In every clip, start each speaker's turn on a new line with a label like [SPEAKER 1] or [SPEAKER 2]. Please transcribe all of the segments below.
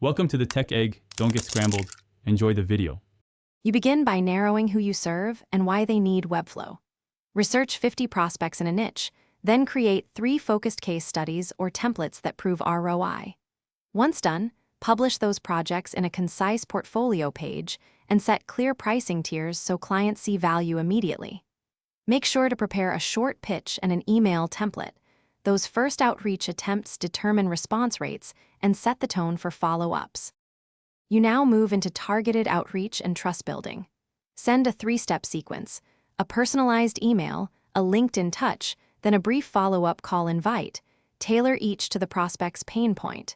[SPEAKER 1] Welcome to the Tech Egg. Don't get scrambled. Enjoy the video.
[SPEAKER 2] You begin by narrowing who you serve and why they need Webflow. Research 50 prospects in a niche, then create 3 focused case studies or templates that prove ROI. Once done, publish those projects in a concise portfolio page and set clear pricing tiers so clients see value immediately. Make sure to prepare a short pitch and an email template. Those first outreach attempts determine response rates and set the tone for follow-ups. You now move into targeted outreach and trust building. Send a 3-step sequence: a personalized email, a LinkedIn touch, then a brief follow-up call invite. Tailor each to the prospect's pain point.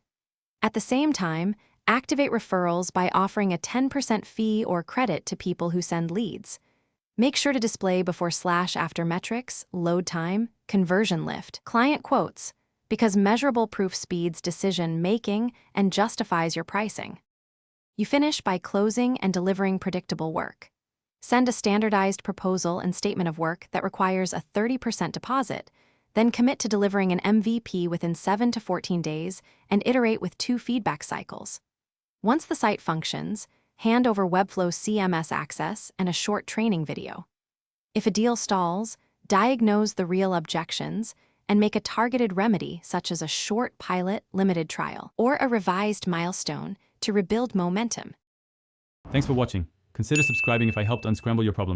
[SPEAKER 2] At the same time, activate referrals by offering a 10% fee or credit to people who send leads. Make sure to display before/after metrics, load time, conversion lift, client quotes, because measurable proof speeds decision-making and justifies your pricing. You finish by closing and delivering predictable work. Send a standardized proposal and statement of work that requires a 30% deposit, then commit to delivering an MVP within 7 to 14 days and iterate with 2 feedback cycles. Once the site functions, hand over Webflow CMS access and a short training video. If a deal stalls, diagnose the real objections and make a targeted remedy such as a short pilot limited trial or a revised milestone to rebuild momentum.
[SPEAKER 1] Thanks for watching. Consider subscribing if I helped unscramble your problems.